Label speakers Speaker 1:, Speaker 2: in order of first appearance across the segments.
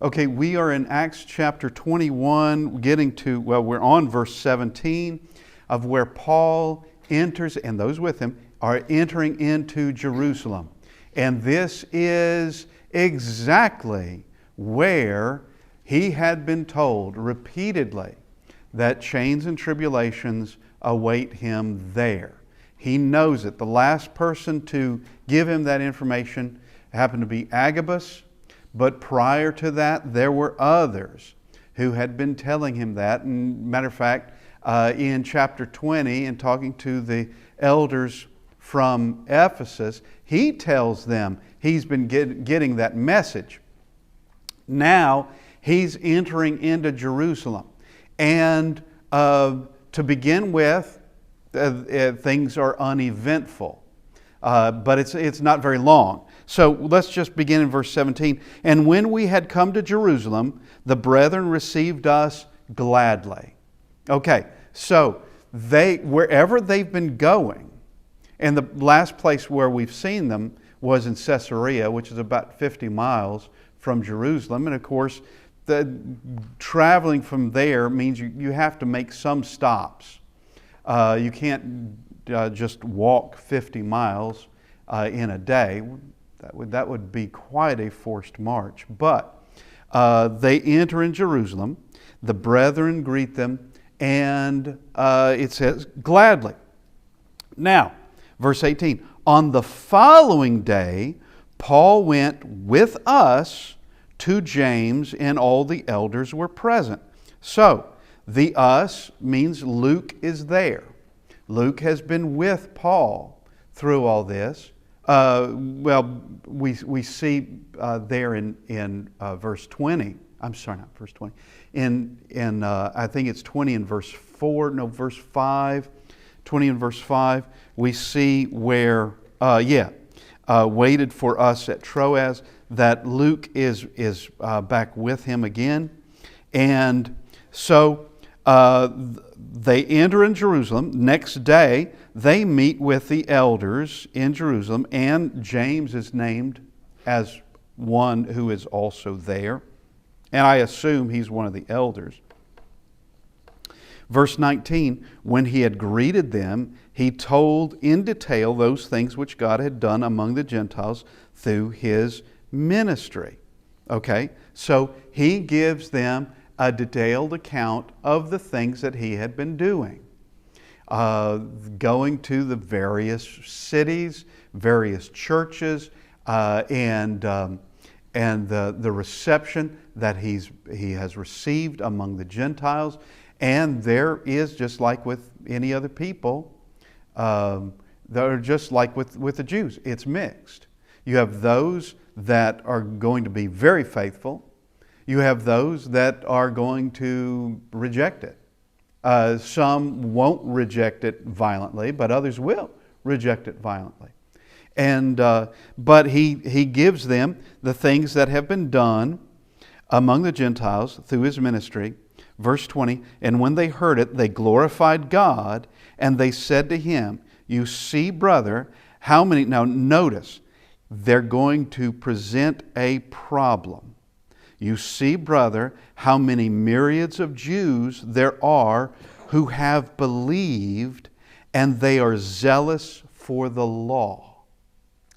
Speaker 1: Okay, we are in Acts chapter 21, we're on verse 17 of where Paul enters, and those with him are entering into Jerusalem. And this is exactly where he had been told repeatedly that chains and tribulations await him there. He knows it. The last person to give him that information happened to be Agabus, but prior to that, there were others who had been telling him that. And matter of fact, in chapter 20, in talking to the elders from Ephesus, he tells them he's been getting that message. Now, he's entering into Jerusalem. And to begin with, things are uneventful. But it's not very long. So let's just begin in verse 17. And when we had come to Jerusalem, the brethren received us gladly. Okay, so wherever they've been going, and the last place where we've seen them was in Caesarea, which is about 50 miles from Jerusalem. And of course, traveling from there means you have to make some stops. You can't just walk 50 miles in a day. That would be quite a forced march. But they enter in Jerusalem. The brethren greet them, and it says, gladly. Now, verse 18, on the following day, Paul went with us to James, and all the elders were present. So, the us means Luke is there. Luke has been with Paul through all this. We see there in verse 20. I'm sorry, not verse 20. In I think it's 20 in verse 4. No, verse 5. 20 in verse 5. We see where waited for us at Troas. That Luke is back with him again, and so they enter in Jerusalem. Next day, they meet with the elders in Jerusalem, and James is named as one who is also there. And I assume he's one of the elders. Verse 19, when he had greeted them, he told in detail those things which God had done among the Gentiles through his ministry. Okay, so he gives them a detailed account of the things that he had been doing. Going to the various cities, various churches, and the reception that he has received among the Gentiles. And there is, just like with any other people, they're just like with the Jews, it's mixed. You have those that are going to be very faithful. You have those that are going to reject it. Some won't reject it violently, but others will reject it violently. And but he gives them the things that have been done among the Gentiles through his ministry. Verse 20, and when they heard it, they glorified God, and they said to him, you see, brother, how many... Now notice, they're going to present a problem. You see, brother, how many myriads of Jews there are who have believed, and they are zealous for the law.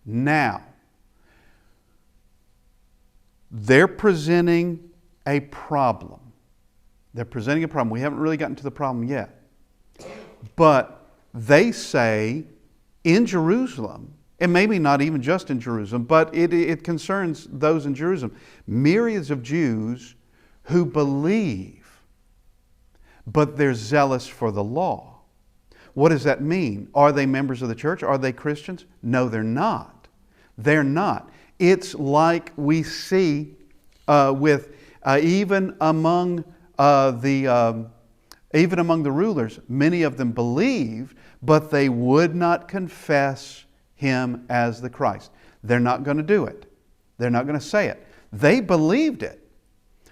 Speaker 1: Now, they're presenting a problem. They're presenting a problem. We haven't really gotten to the problem yet. But they say in Jerusalem, and maybe not even just in Jerusalem, but it concerns those in Jerusalem, myriads of Jews who believe, but they're zealous for the law. What does that mean? Are they members of the church? Are they Christians? No, they're not. They're not. It's like we see with even among the rulers, many of them believed, but they would not confess him as the Christ. They're not going to do it. They're not going to say it. They believed it,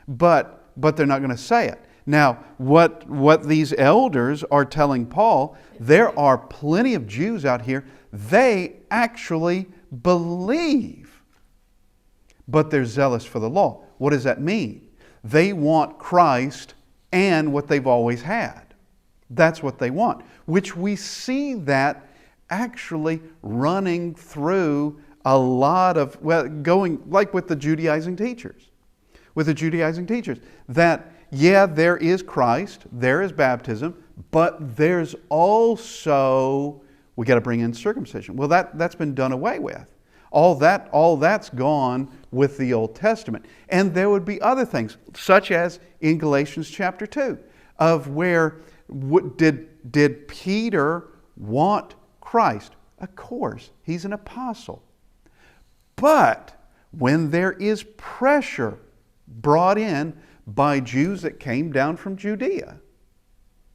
Speaker 1: but they're not going to say it. Now, what these elders are telling Paul, there are plenty of Jews out here, they actually believe, but they're zealous for the law. What does that mean? They want Christ and what they've always had. That's what they want, which we see that actually running through a lot of, going like with the Judaizing teachers. With the Judaizing teachers, that, yeah, there is Christ, there is baptism, but there's also, we got to bring in circumcision. Well, that's been done away with. All that's gone with the Old Testament. And there would be other things, such as in Galatians chapter 2, of where did Peter want Christ? Of course, he's an apostle. But when there is pressure brought in by Jews that came down from Judea,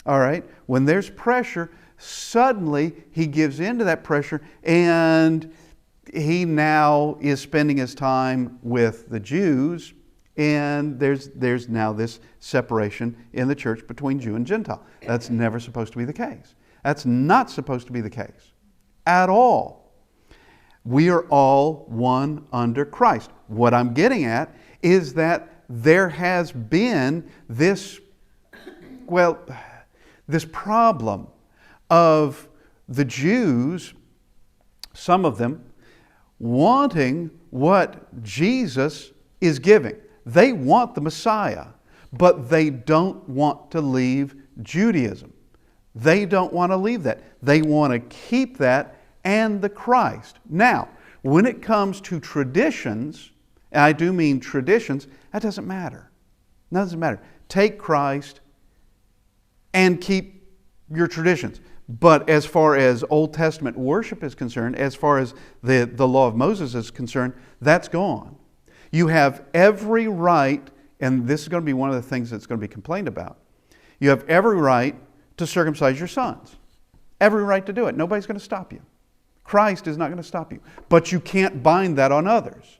Speaker 1: all right, when there's pressure, suddenly he gives in to that pressure, and he now is spending his time with the Jews, and there's now this separation in the church between Jew and Gentile. That's never supposed to be the case. That's not supposed to be the case at all. We are all one under Christ. What I'm getting at is that there has been this problem of the Jews, some of them, wanting what Jesus is giving. They want the Messiah, but they don't want to leave Judaism. They don't want to leave that. They want to keep that and the Christ. Now, when it comes to traditions, and I do mean traditions, that doesn't matter. That doesn't matter. Take Christ and keep your traditions. But as far as Old Testament worship is concerned, as far as the law of Moses is concerned, that's gone. You have every right, and this is going to be one of the things that's going to be complained about. You have every right to circumcise your sons. Every right to do it. Nobody's going to stop you. Christ is not going to stop you. But you can't bind that on others.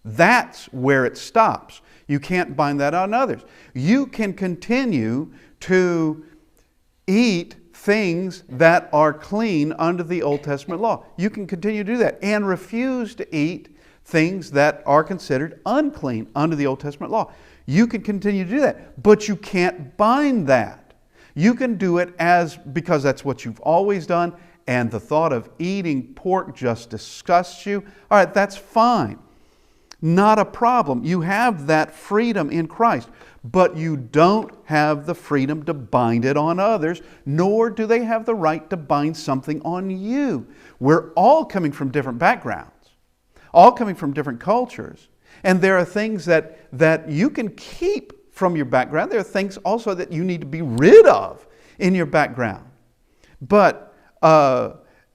Speaker 1: That's where it stops. You can't bind that on others. You can continue to eat things that are clean under the Old Testament law. You can continue to do that and refuse to eat things that are considered unclean under the Old Testament law. You can continue to do that, but you can't bind that. You can do it because that's what you've always done, and the thought of eating pork just disgusts you. All right, that's fine. Not a problem. You have that freedom in Christ, but you don't have the freedom to bind it on others, nor do they have the right to bind something on you. We're all coming from different backgrounds, all coming from different cultures, and there are things that you can keep from your background. There are things also that you need to be rid of in your background. But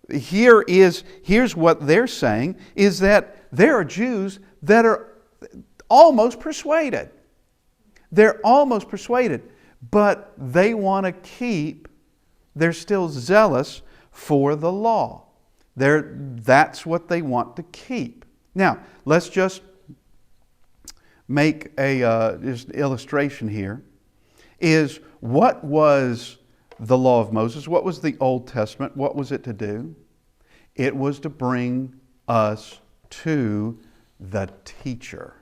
Speaker 1: here's what they're saying, is that there are Jews that are almost persuaded. They're almost persuaded, but they want to they're still zealous for the law. That's what they want to keep. Now, let's just make just an illustration here. Is what was the law of Moses? What was the Old Testament? What was it to do? It was to bring us to the teacher.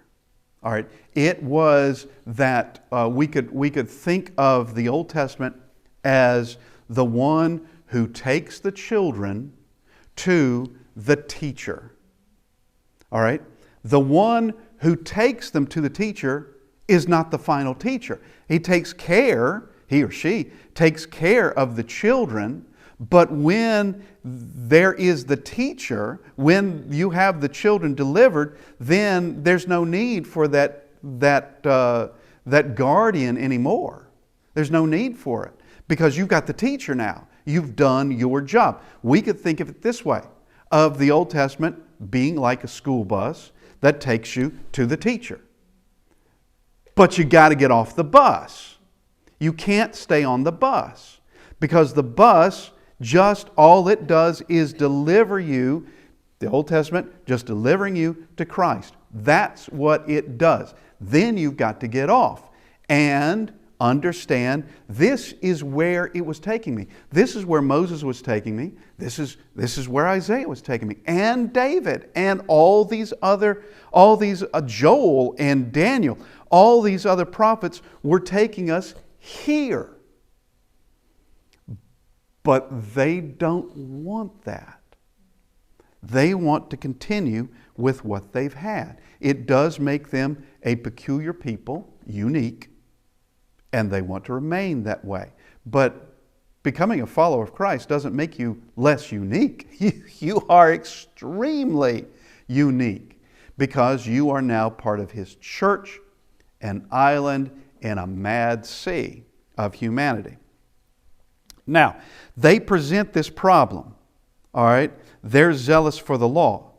Speaker 1: All right. It was that we could think of the Old Testament as the one who takes the children to the teacher. All right. The one who takes them to the teacher is not the final teacher. He or she takes care of the children, but when there is the teacher, when you have the children delivered, then there's no need for that guardian anymore. There's no need for it because you've got the teacher now. You've done your job. We could think of it this way, of the Old Testament being like a school bus that takes you to the teacher. But you got to get off the bus. You can't stay on the bus because the bus, just all it does is deliver you, the Old Testament, just delivering you to Christ. That's what it does. Then you've got to get off. And understand this is where it was taking me. This is where Moses was taking me. This is where Isaiah was taking me, and David, and all these Joel and Daniel, all these other prophets were taking us here. But they don't want that. They want to continue with what they've had. It does make them a peculiar people, unique, and they want to remain that way. But becoming a follower of Christ doesn't make you less unique. You are extremely unique because you are now part of His church, an island in a mad sea of humanity. Now, they present this problem, all right? They're zealous for the law,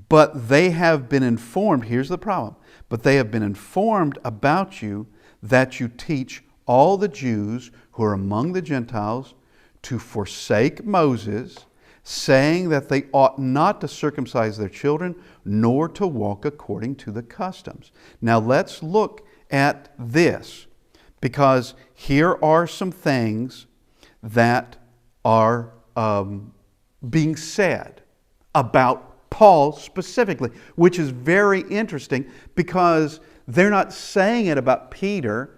Speaker 1: but they have been informed, here's the problem, but they have been informed about you that you teach all the Jews who are among the Gentiles to forsake Moses, saying that they ought not to circumcise their children, nor to walk according to the customs. Now let's look at this, because here are some things that are being said about Paul specifically, which is very interesting because they're not saying it about Peter,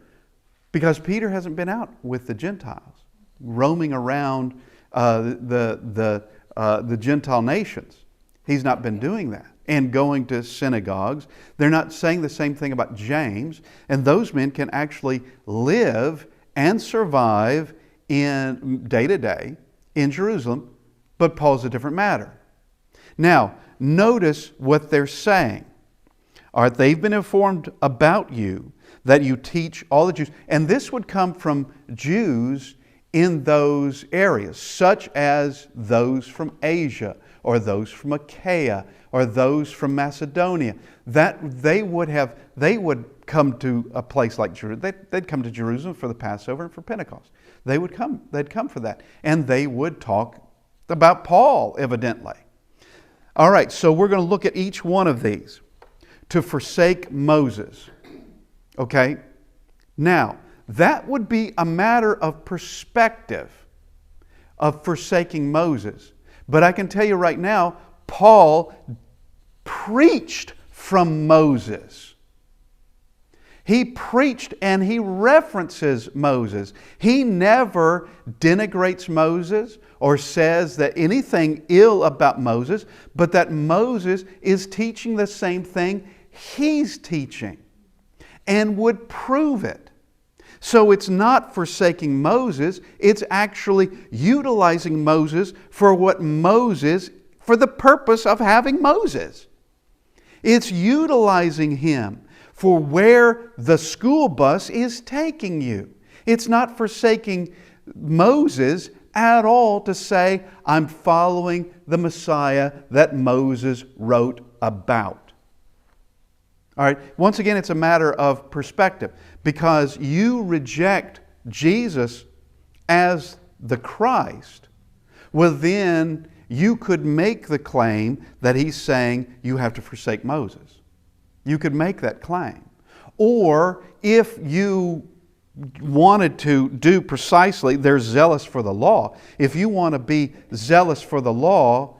Speaker 1: because Peter hasn't been out with the Gentiles, roaming around the Gentile nations. He's not been doing that and going to synagogues. They're not saying the same thing about James, and those men can actually live and survive in day to day in Jerusalem, but Paul's a different matter. Now, notice what they're saying. All right, they've been informed about you that you teach all the Jews, and this would come from Jews in those areas, such as those from Asia, or those from Achaia, or those from Macedonia. That they would come to a place like Jerusalem. They'd come to Jerusalem for the Passover and for Pentecost. They'd come for that, and they would talk about Paul, evidently. All right, so we're going to look at each one of these. To forsake Moses. Okay? Now, that would be a matter of perspective of forsaking Moses. But I can tell you right now, Paul preached from Moses. He preached and he references Moses. He never denigrates Moses or says that anything ill about Moses, but that Moses is teaching the same thing he's teaching and would prove it. So it's not forsaking Moses, it's actually utilizing Moses for the purpose of having Moses. It's utilizing him for where the school bus is taking you. It's not forsaking Moses at all to say, I'm following the Messiah that Moses wrote about. All right, once again, it's a matter of perspective, because you reject Jesus as the Christ. Well, then you could make the claim that he's saying you have to forsake Moses. You could make that claim. Or if you wanted to do precisely, they're zealous for the law. If you want to be zealous for the law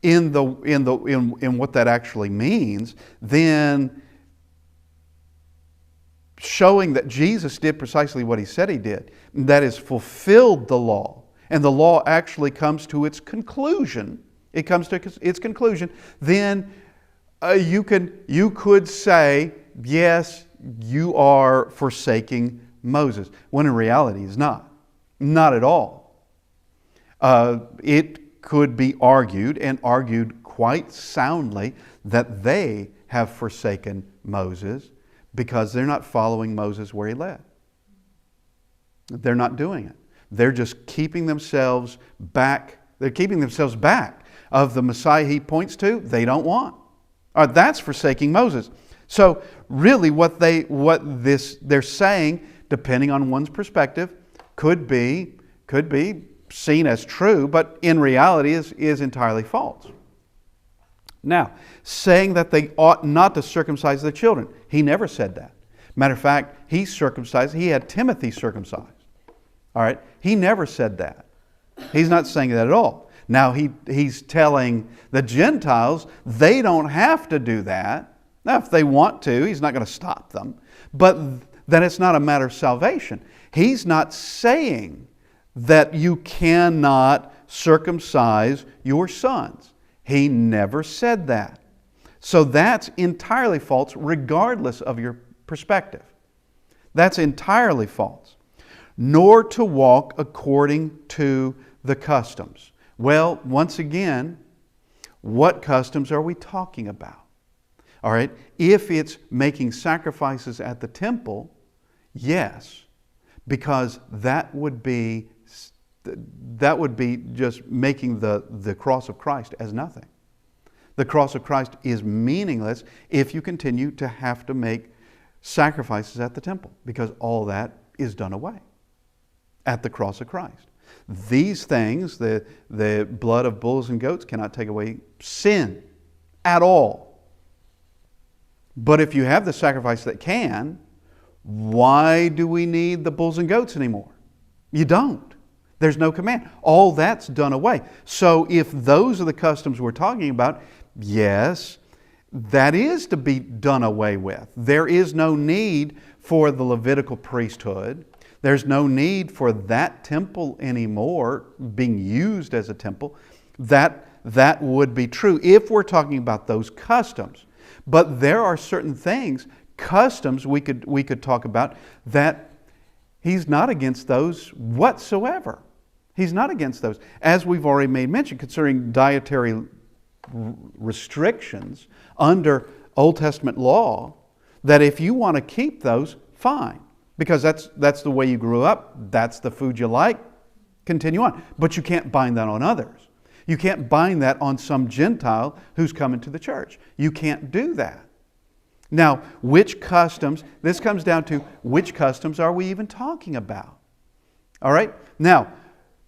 Speaker 1: in what that actually means, then showing that Jesus did precisely what he said he did, that is, fulfilled the law, and the law actually comes to its conclusion. It comes to its conclusion. Then you could say, yes, you are forsaking Moses, when in reality he's not. Not at all. It could be argued, and argued quite soundly, that they have forsaken Moses because they're not following Moses where he led. They're not doing it. They're just keeping themselves back. They're keeping themselves back of the Messiah he points to. They don't want. That's forsaking Moses. So really what they're saying, depending on one's perspective, could be seen as true, but in reality is entirely false. Now, saying that they ought not to circumcise their children. He never said that. Matter of fact, he circumcised. He had Timothy circumcised. All right? He never said that. He's not saying that at all. Now, he's telling the Gentiles they don't have to do that. Now, if they want to, he's not going to stop them. But then it's not a matter of salvation. He's not saying that you cannot circumcise your sons. He never said that. So that's entirely false regardless of your perspective. That's entirely false. Nor to walk according to the customs. Well, once again, what customs are we talking about? All right, if it's making sacrifices at the temple, yes, because that would be just making the cross of Christ as nothing. The cross of Christ is meaningless if you continue to have to make sacrifices at the temple, because all that is done away at the cross of Christ. These things, the blood of bulls and goats, cannot take away sin at all. But if you have the sacrifice that can, why do we need the bulls and goats anymore? You don't. There's no command. All that's done away. So if those are the customs we're talking about, yes, that is to be done away with. There is no need for the Levitical priesthood. There's no need for that temple anymore being used as a temple. That would be true if we're talking about those customs. But there are certain things, customs we could talk about, that he's not against those whatsoever. He's not against those. As we've already made mention concerning dietary restrictions under Old Testament law, that if you want to keep those, fine. Because that's the way you grew up. That's the food you like. Continue on. But you can't bind that on others. You can't bind that on some Gentile who's coming to the church. You can't do that. Now, which customs, this comes down to which customs are we even talking about? All right? Now,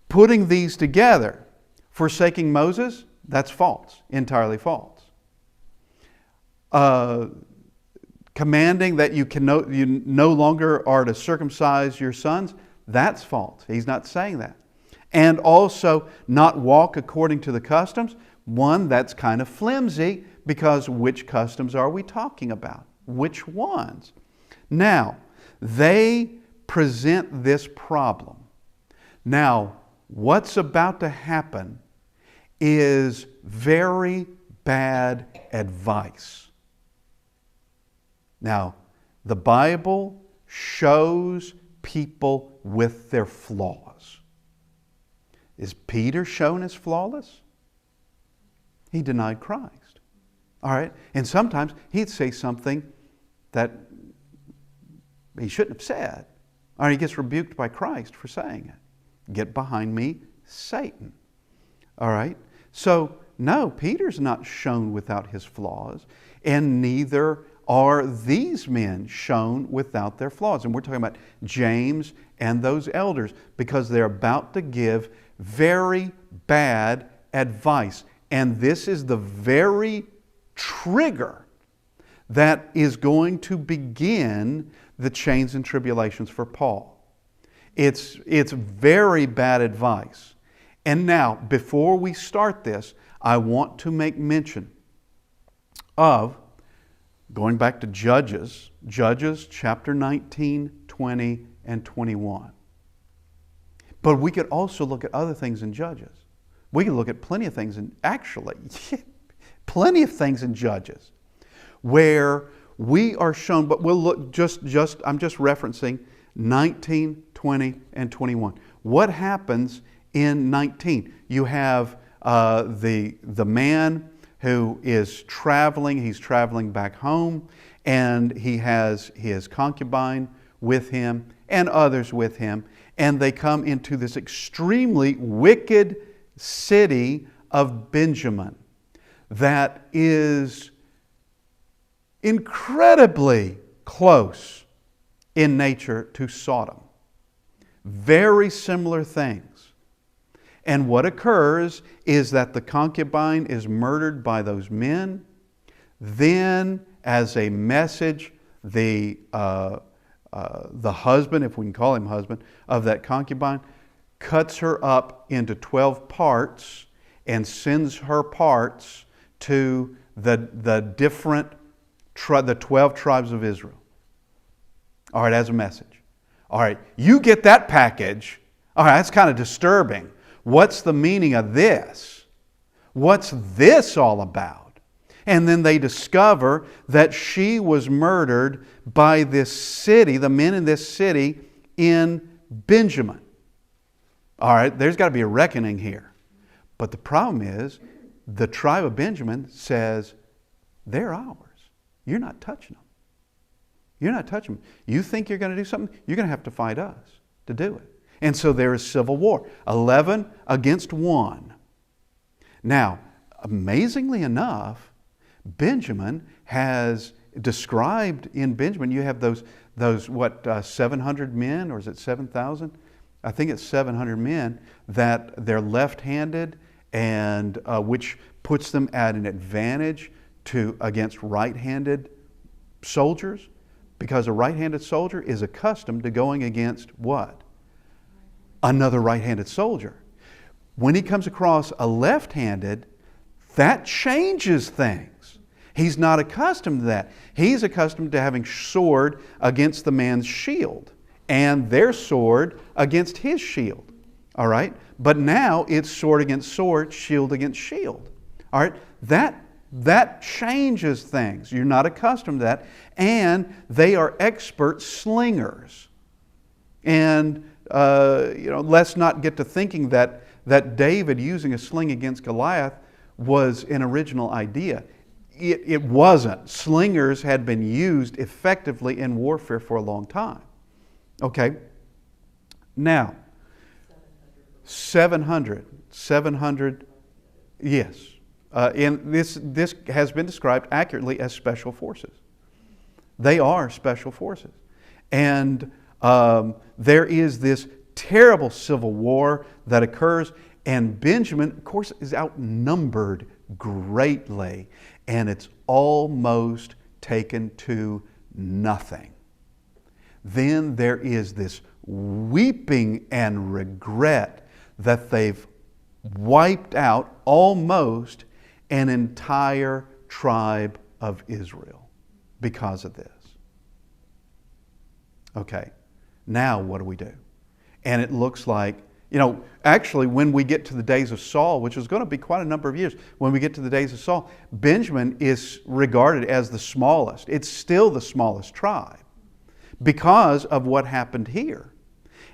Speaker 1: putting these together, forsaking Moses, that's false, entirely false. Commanding that you no longer are to circumcise your sons, that's false. He's not saying that. And also not walk according to the customs, one, that's kind of flimsy, because which customs are we talking about? Which ones? Now, they present this problem. Now, what's about to happen is very bad advice. Now, the Bible shows people with their flaws. Is Peter shown as flawless? He denied Christ. All right? And sometimes he'd say something that he shouldn't have said. Or he gets rebuked by Christ for saying it. Get behind me, Satan. All right? So, no, Peter's not shown without his flaws, and neither are these men shown without their flaws. And we're talking about James and those elders, because they're about to give very bad advice. And this is the very trigger that is going to begin the chains and tribulations for Paul. It's very bad advice. And now, before we start this, I want to make mention of, going back to Judges chapter 19, 20, and 21. But we could also look at other things in Judges. We could look at plenty of things plenty of things in Judges where we are shown, but we'll look I'm just referencing 19, 20, and 21. What happens in 19? You have the man who is traveling. He's traveling back home, and he has his concubine with him and others with him, and they come into this extremely wicked city of Benjamin that is incredibly close in nature to Sodom. Very similar things. And what occurs is that the concubine is murdered by those men. Then, as a message, the husband, if we can call him husband, of that concubine, cuts her up into 12 parts and sends her parts to the 12 tribes of Israel. All right, as a message. All right, you get that package. All right, that's kind of disturbing. What's the meaning of this? What's this all about? And then they discover that she was murdered by this city, the men in this city in Benjamin. All right, there's got to be a reckoning here. But the problem is, the tribe of Benjamin says, they're ours. You're not touching them. You're not touching them. You think you're going to do something? You're going to have to fight us to do it. And so there is civil war. 11 against 1. Now, amazingly enough, Benjamin has described in Benjamin, you have those 700 men, or is it 7,000? I think it's 700 men that they're left-handed, and which puts them at an advantage against right-handed soldiers, because a right-handed soldier is accustomed to going against what? Another right-handed soldier. When he comes across a left-handed, that changes things. He's not accustomed to that. He's accustomed to having sword against the man's shield and their sword against his shield. All right? But now it's sword against sword, shield against shield. All right? That changes things. You're not accustomed to that. And they are expert slingers. And, let's not get to thinking that David using a sling against Goliath was an original idea. It wasn't. Slingers had been used effectively in warfare for a long time. Okay? Now, 700, yes. And this has been described accurately as special forces. They are special forces. And there is this terrible civil war that occurs, and Benjamin, of course, is outnumbered greatly, and it's almost taken to nothing. Then there is this weeping and regret that they've wiped out almost an entire tribe of Israel because of this. Okay, now what do we do? And it looks like, actually when we get to the days of Saul, which is going to be quite a number of years, when we get to the days of Saul, Benjamin is regarded as the smallest. It's still the smallest tribe because of what happened here.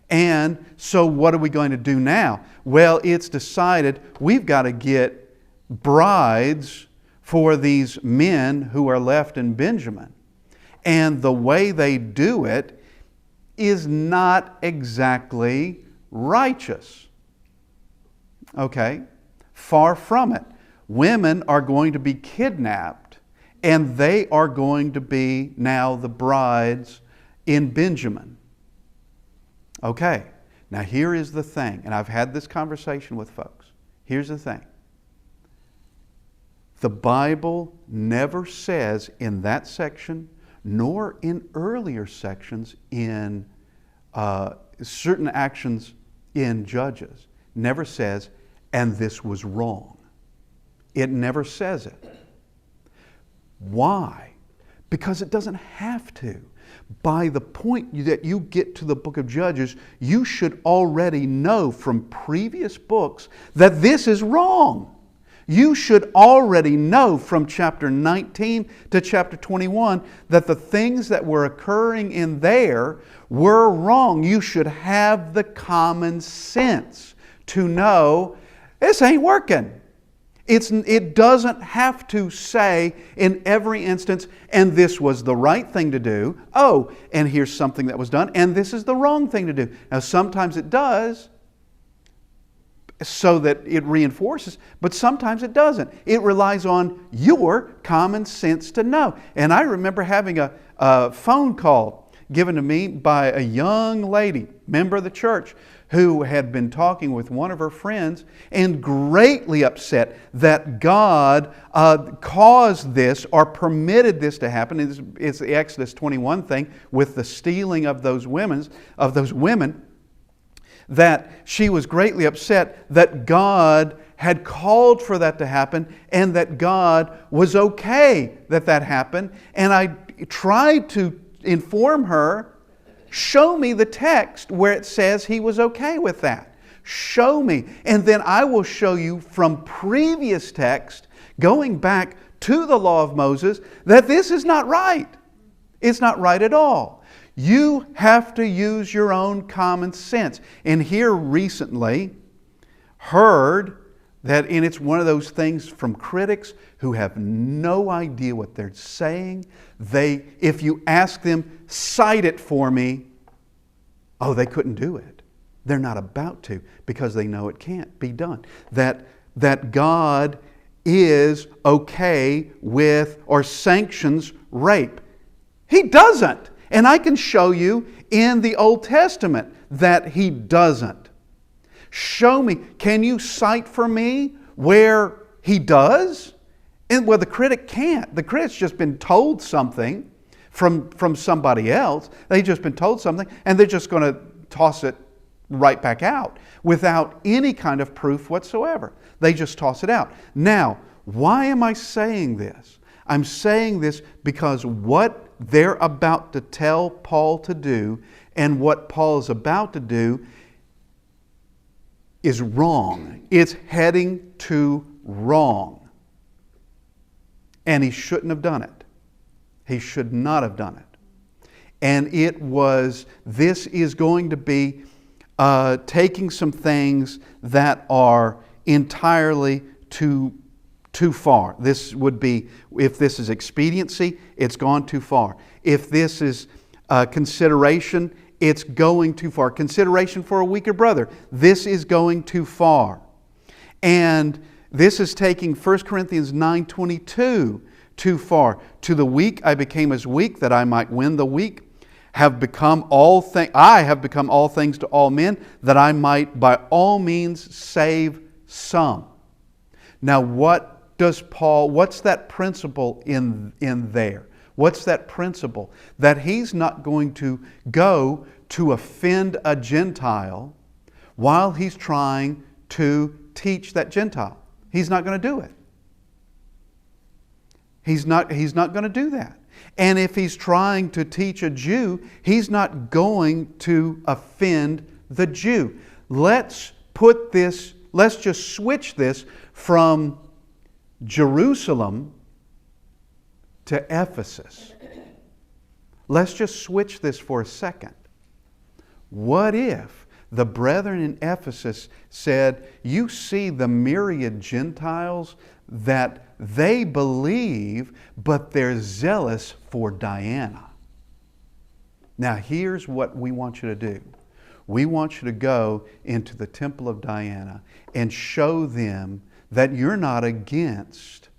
Speaker 1: And so what are we going to do now? Well, it's decided we've got to get brides for these men who are left in Benjamin. And the way they do it is not exactly righteous. Okay? Far from it. Women are going to be kidnapped, and they are going to be now the brides in Benjamin. Okay, now here is the thing, and I've had this conversation with folks. Here's the thing. The Bible never says in that section, nor in earlier sections in certain actions in Judges, never says, and this was wrong. It never says it. Why? Because it doesn't have to. By the point that you get to the book of Judges, you should already know from previous books that this is wrong. You should already know from chapter 19 to chapter 21 that the things that were occurring in there were wrong. You should have the common sense to know this ain't working. It doesn't have to say in every instance, and this was the right thing to do. Oh, and here's something that was done, and this is the wrong thing to do. Now, sometimes it does, so that it reinforces, but sometimes it doesn't. It relies on your common sense to know. And I remember having a phone call given to me by a young lady, member of the church, who had been talking with one of her friends and greatly upset that God caused this or permitted this to happen. It's the Exodus 21 thing with the stealing of those women, that she was greatly upset that God had called for that to happen and that God was okay that that happened. And I tried to inform her, show me the text where it says He was okay with that. Show me. And then I will show you from previous text, going back to the law of Moses, that this is not right. It's not right at all. You have to use your own common sense. And here recently, heard that, and it's one of those things from critics who have no idea what they're saying. If you ask them, cite it for me, they couldn't do it. They're not about to because they know it can't be done. That God is okay with or sanctions rape. He doesn't. And I can show you in the Old Testament that He doesn't. Show me. Can you cite for me where He does? And the critic can't. The critic's just been told something from somebody else. They've just been told something, and they're just going to toss it right back out without any kind of proof whatsoever. They just toss it out. Now, why am I saying this? I'm saying this because what they're about to tell Paul to do and what Paul is about to do is wrong. It's heading to wrong. And he shouldn't have done it. He should not have done it. And this is going to be taking some things that are entirely too far. This would be, if this is expediency, it's gone too far. If this is consideration, it's going too far. Consideration for a weaker brother, this is going too far. And this is taking 1 Corinthians 9:22 too far. To the weak I became as weak, that I might win the weak. I have become all things to all men, that I might by all means save some. Now what's that principle in there? What's that principle? That he's not going to go to offend a Gentile while he's trying to teach that Gentile. He's not going to do it. He's not going to do that. And if he's trying to teach a Jew, he's not going to offend the Jew. Let's just switch this from Jerusalem to Ephesus. Let's just switch this for a second. What if the brethren in Ephesus said, you see the myriad Gentiles that they believe, but they're zealous for Diana. Now here's what we want you to do. We want you to go into the temple of Diana and show them that you're not against,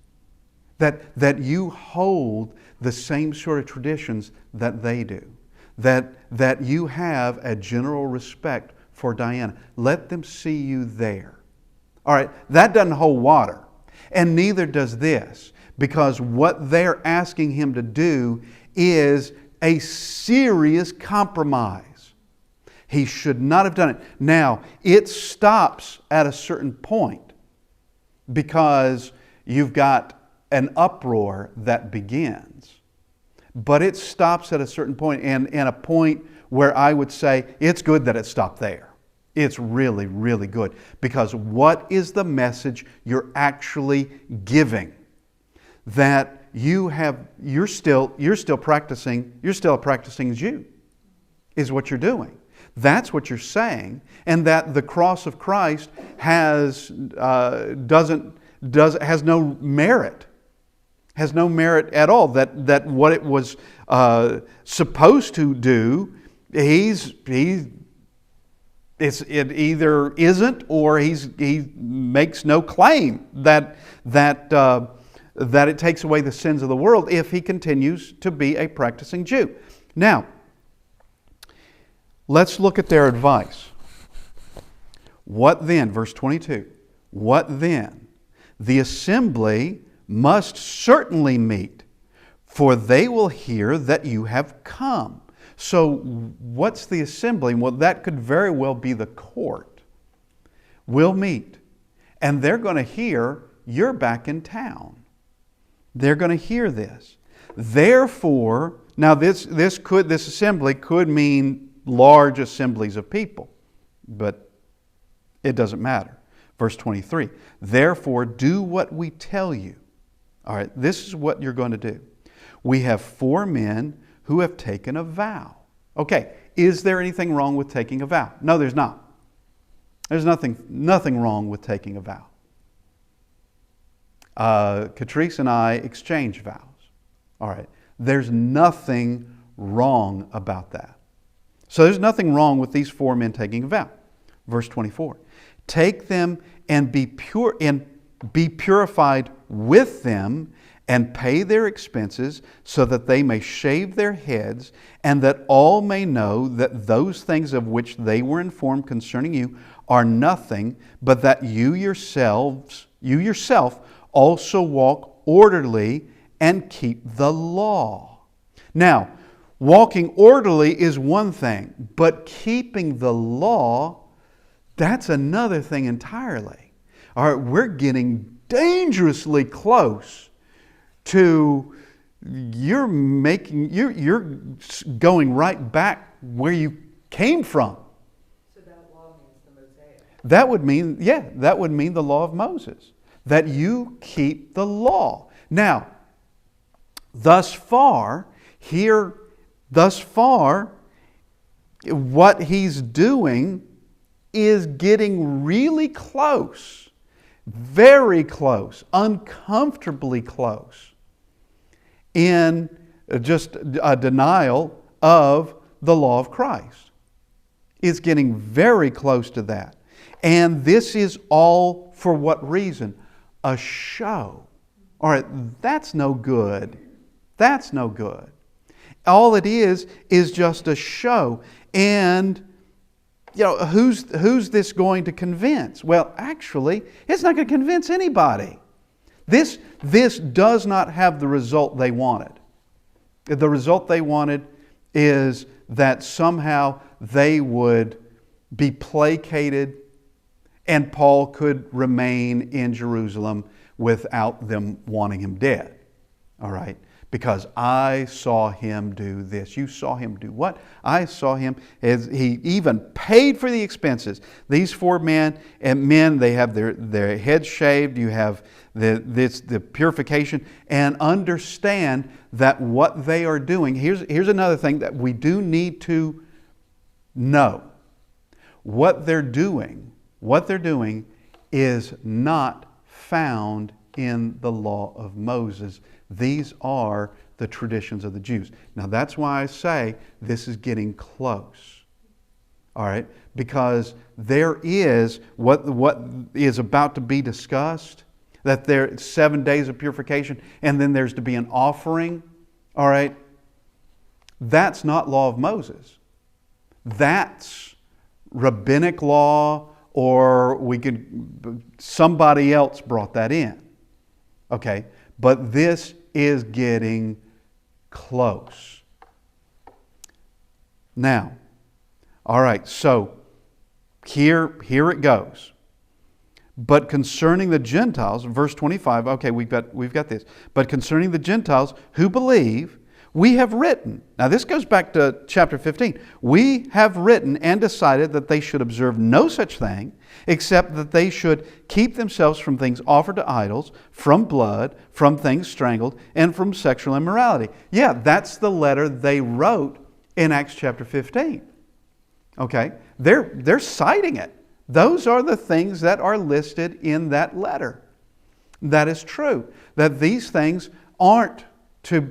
Speaker 1: that you hold the same sort of traditions that they do, that you have a general respect for Diana. Let them see you there. All right, that doesn't hold water, and neither does this, because what they're asking him to do is a serious compromise. He should not have done it. Now, it stops at a certain point because you've got an uproar that begins. But it stops at a certain point, and a point where I would say it's good that it stopped there. It's really, really good. Because what is the message you're actually giving? That you're still a practicing Jew, is what you're doing. That's what you're saying, and that the cross of Christ has no merit. Has no merit at all. That what it was supposed to do, it either isn't, or he makes no claim that it takes away the sins of the world if he continues to be a practicing Jew. Now, let's look at their advice. What then? Verse 22. What then? The assembly must certainly meet, for they will hear that you have come. So what's the assembly? Well, that could very well be the court. We'll meet, and they're going to hear you're back in town. They're going to hear this. Therefore, now this assembly could mean large assemblies of people, but it doesn't matter. Verse 23, therefore do what we tell you. All right, this is what you're going to do. We have 4 men who have taken a vow. Okay, is there anything wrong with taking a vow? No, there's not. There's nothing wrong with taking a vow. Catrice and I exchange vows. All right, there's nothing wrong about that. So there's nothing wrong with these 4 men taking a vow. Verse 24, take them and be pure and be purified with them, and pay their expenses, so that they may shave their heads, and that all may know that those things of which they were informed concerning you are nothing, but that you yourself also walk orderly and keep the law. Now, walking orderly is one thing, but keeping the law, that's another thing entirely. All right, we're getting dangerously close to you're going right back where you came from.
Speaker 2: So that law means the Mosaic.
Speaker 1: That would mean the law of Moses. That you keep the law. Now, thus far, what he's doing is getting really close, very close, uncomfortably close, in just a denial of the law of Christ. It's getting very close to that. And this is all for what reason? A show. All right, that's no good. That's no good. All it is just a show. And who's this going to convince? Well, actually, it's not going to convince anybody. This does not have the result they wanted. The result they wanted is that somehow they would be placated and Paul could remain in Jerusalem without them wanting him dead. All right? Because I saw him do this. You saw him do what? I saw him as he even paid for the expenses. These 4 men, they have their heads shaved. You have the purification, and understand that what they are doing. Here's another thing that we do need to know. What they're doing is not found in the law of Moses. These are the traditions of the Jews. Now that's why I say this is getting close. All right? Because there is what is about to be discussed, that there are 7 days of purification, and then there's to be an offering. All right? That's not law of Moses. That's rabbinic law, or somebody else brought that in. Okay? But this is getting close. Now, all right, so here it goes. But concerning the Gentiles, verse 25, okay, we've got this. But concerning the Gentiles who believe, we have written. Now this goes back to chapter 15. We have written and decided that they should observe no such thing, except that they should keep themselves from things offered to idols, from blood, from things strangled, and from sexual immorality. Yeah, that's the letter they wrote in Acts chapter 15. Okay? They're citing it. Those are the things that are listed in that letter. That is true. That these things aren't to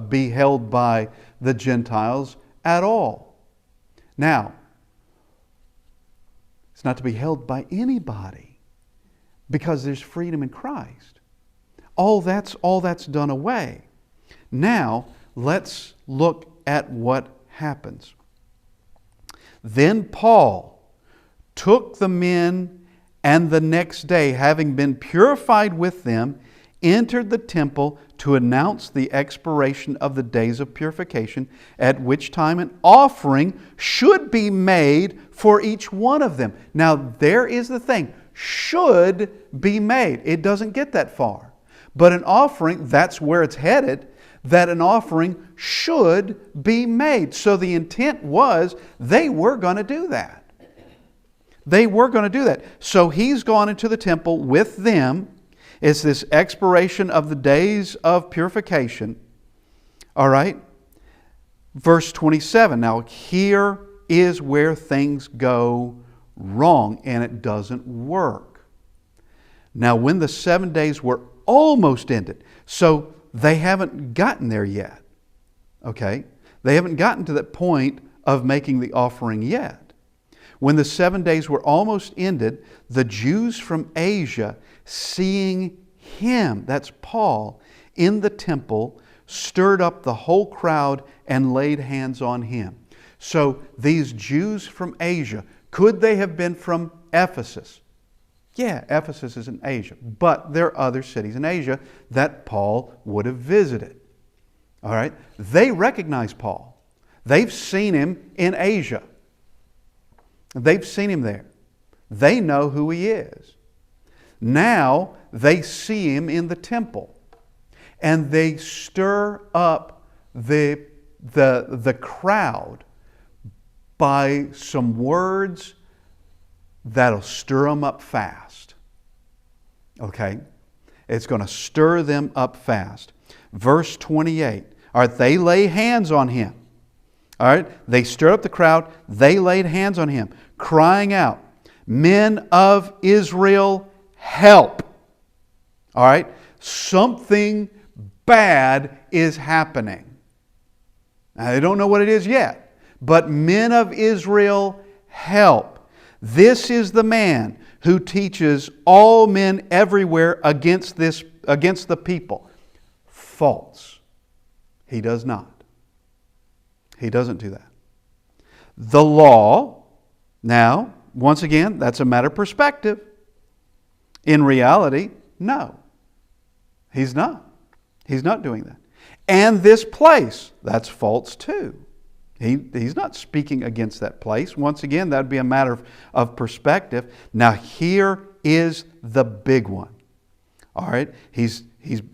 Speaker 1: be held by the Gentiles at all. Now, it's not to be held by anybody, because there's freedom in Christ. All that's done away. Now, let's look at what happens. Then Paul took the men, and the next day, having been purified with them, entered the temple to announce the expiration of the days of purification, at which time an offering should be made for each one of them. Now, there is the thing. Should be made. It doesn't get that far. But an offering, that's where it's headed, that an offering should be made. So the intent was they were going to do that. They were going to do that. So he's gone into the temple with them. It's this expiration of the days of purification. All right? Verse 27. Now here is where things go wrong and it doesn't work. Now when the 7 days were almost ended, so they haven't gotten there yet. Okay? They haven't gotten to that point of making the offering yet. When the 7 days were almost ended, the Jews from Asia, seeing him, that's Paul, in the temple, stirred up the whole crowd and laid hands on him. So these Jews from Asia, could they have been from Ephesus? Yeah, Ephesus is in Asia, but there are other cities in Asia that Paul would have visited. All right? They recognize Paul. They've seen him in Asia. They've seen him there. They know who he is. Now they see him in the temple. And they stir up the crowd by some words that'll stir them up fast. Okay? It's going to stir them up fast. Verse 28. All right, they lay hands on him. All right, they stirred up the crowd. They laid hands on him, crying out, "Men of Israel, help!" All right, something bad is happening. Now, they don't know what it is yet, but men of Israel, help. This is the man who teaches all men everywhere against the people. False. He does not. He doesn't do that. The law, now, once again, that's a matter of perspective. In reality, no. He's not. He's not doing that. And this place, that's false too. He's not speaking against that place. Once again, that would be a matter of perspective. Now here is the big one. All right? He's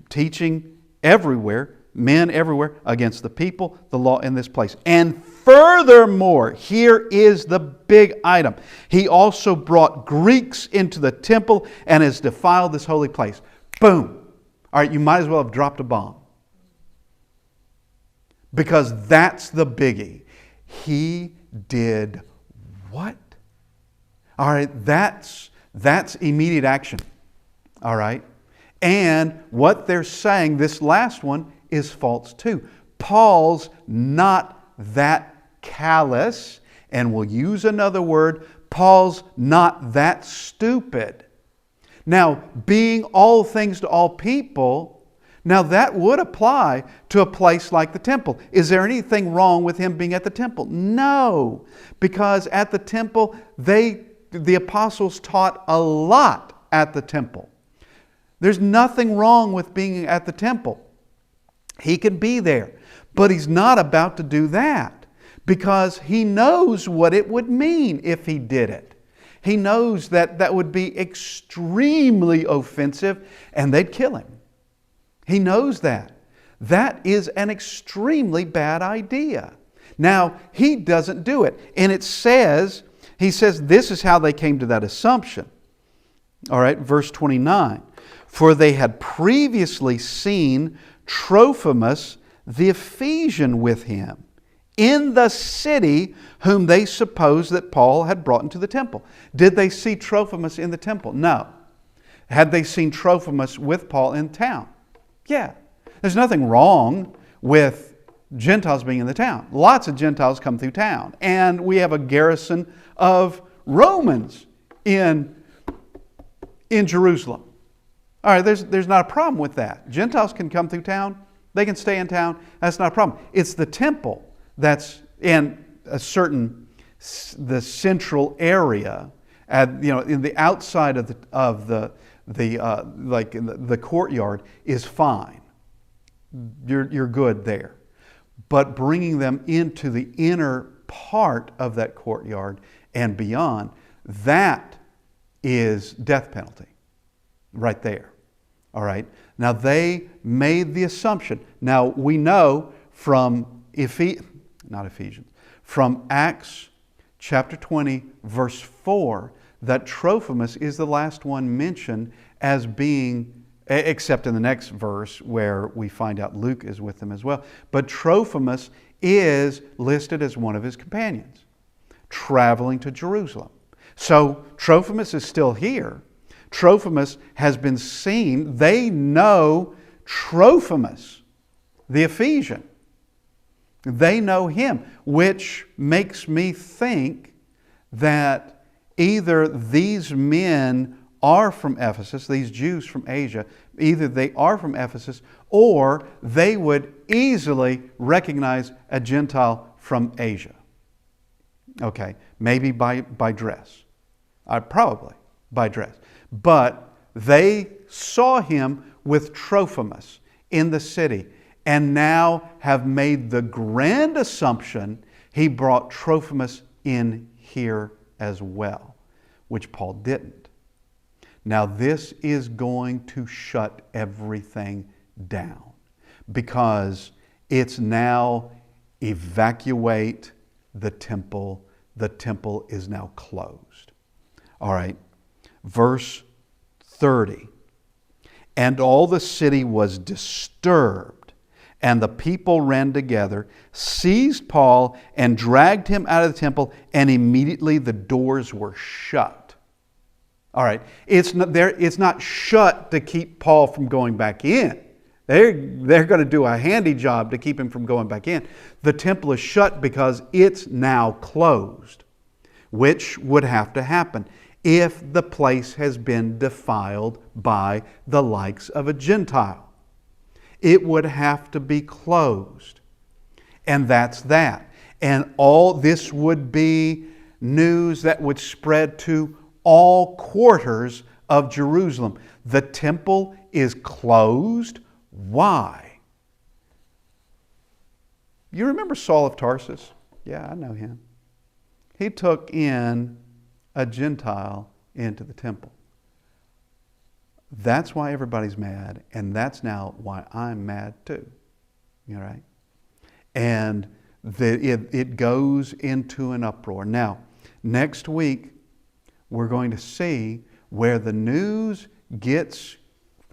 Speaker 1: teaching everywhere, men everywhere, against the people, the law in this place. And furthermore, here is the big item. He also brought Greeks into the temple and has defiled this holy place. Boom. All right, you might as well have dropped a bomb. Because that's the biggie. He did what? All right, that's immediate action. All right? And what they're saying, this last one, is false too. Paul's not that callous, and we'll use another word. Paul's not that stupid. Now, being all things to all people, now that would apply to a place like the temple. Is there anything wrong with him being at the temple? No, because at the temple, the apostles taught a lot at the temple. There's nothing wrong with being at the temple. He can be there, but he's not about to do that because he knows what it would mean if he did it. He knows that that would be extremely offensive and they'd kill him. He knows that. That is an extremely bad idea. Now, he doesn't do it. And he says this is how they came to that assumption. All right, verse 29. For they had previously seen Trophimus the Ephesian with him in the city, whom they supposed that Paul had brought into the temple. Did they see Trophimus in the temple? No. Had they seen Trophimus with Paul in town? Yeah. There's nothing wrong with Gentiles being in the town. Lots of Gentiles come through town. And we have a garrison of Romans in Jerusalem. All right, there's not a problem with that. Gentiles can come through town. They can stay in town. That's not a problem. It's the temple that's in the central area in the outside of the courtyard is fine. You're good there. But bringing them into the inner part of that courtyard and beyond, that is death penalty right there. All right. Now they made the assumption. Now we know from from Acts chapter 20 verse 4 that Trophimus is the last one mentioned as being, except in the next verse where we find out Luke is with them as well. But Trophimus is listed as one of his companions traveling to Jerusalem. So Trophimus is still here. Trophimus has been seen. They know Trophimus, the Ephesian. They know him, which makes me think that either these men are from Ephesus, these Jews from Asia, either they are from Ephesus, or they would easily recognize a Gentile from Asia. Okay, maybe by dress. Probably by dress. But they saw him with Trophimus in the city and now have made the grand assumption he brought Trophimus in here as well, which Paul didn't. Now this is going to shut everything down because it's now evacuate the temple. The temple is now closed. All right, verse 30. And all the city was disturbed, and the people ran together, seized Paul, and dragged him out of the temple, and immediately the doors were shut. All right, it's not shut to keep Paul from going back in. They're going to do a handy job to keep him from going back in. The temple is shut because it's now closed, which would have to happen if the place has been defiled by the likes of a Gentile. It would have to be closed. And that's that. And all this would be news that would spread to all quarters of Jerusalem. The temple is closed. Why? You remember Saul of Tarsus? Yeah, I know him. He took in a Gentile into the temple. That's why everybody's mad, and that's now why I'm mad too. All right? And it goes into an uproar. Now, next week, we're going to see where the news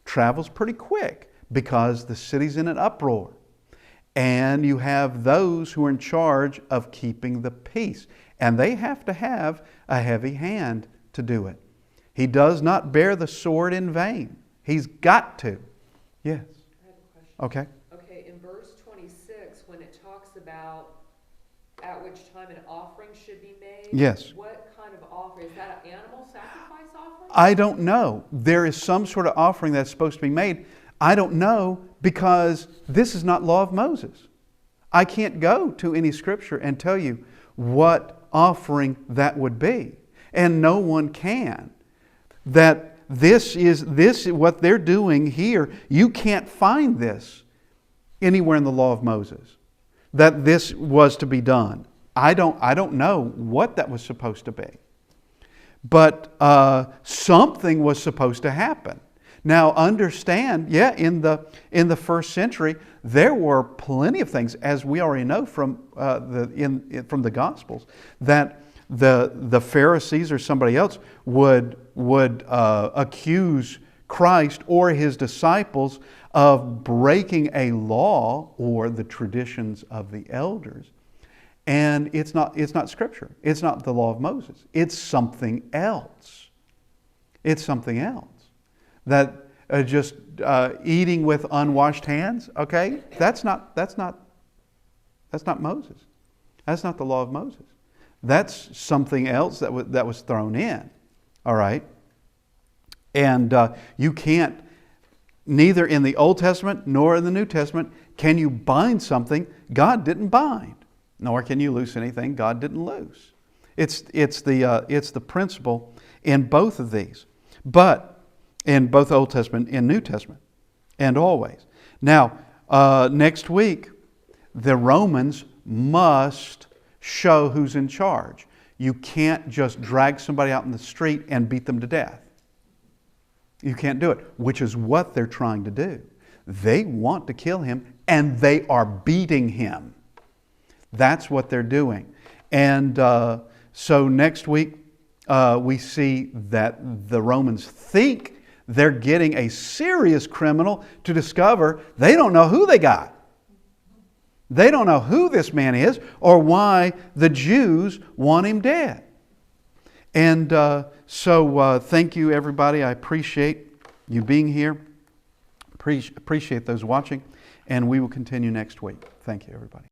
Speaker 1: travels pretty quick because the city's in an uproar. And you have those who are in charge of keeping the peace. And they have to have a heavy hand to do it. He does not bear the sword in vain. He's got to. Yes.
Speaker 2: I have a question.
Speaker 1: Okay.
Speaker 2: Okay, in verse 26, when it talks about at which time an offering should be made,
Speaker 1: yes.
Speaker 2: What kind of offering? Is that an animal sacrifice offering?
Speaker 1: I don't know. There is some sort of offering that's supposed to be made. I don't know because this is not law of Moses. I can't go to any scripture and tell you what offering that would be. And no one can. That this is what they're doing here. You can't find this anywhere in the law of Moses. That this was to be done. I don't know what that was supposed to be. But something was supposed to happen. Now understand, in the first century, there were plenty of things, as we already know from the Gospels, that the Pharisees or somebody else would accuse Christ or his disciples of breaking a law or the traditions of the elders. And it's not Scripture. It's not the law of Moses. It's something else. It's something else. That just eating with unwashed hands, okay? That's not Moses. That's not the law of Moses. That's something else that was thrown in. All right? And you can't, neither in the Old Testament nor in the New Testament, can you bind something God didn't bind. Nor can you loose anything God didn't loose. It's the principle in both of these, but in both Old Testament and New Testament, and always. Now, next week, the Romans must show who's in charge. You can't just drag somebody out in the street and beat them to death. You can't do it, which is what they're trying to do. They want to kill him, and they are beating him. That's what they're doing. And so next week, we see that the Romans think they're getting a serious criminal to discover they don't know who they got. They don't know who this man is or why the Jews want him dead. And so thank you, everybody. I appreciate you being here. Appreciate those watching. And we will continue next week. Thank you, everybody.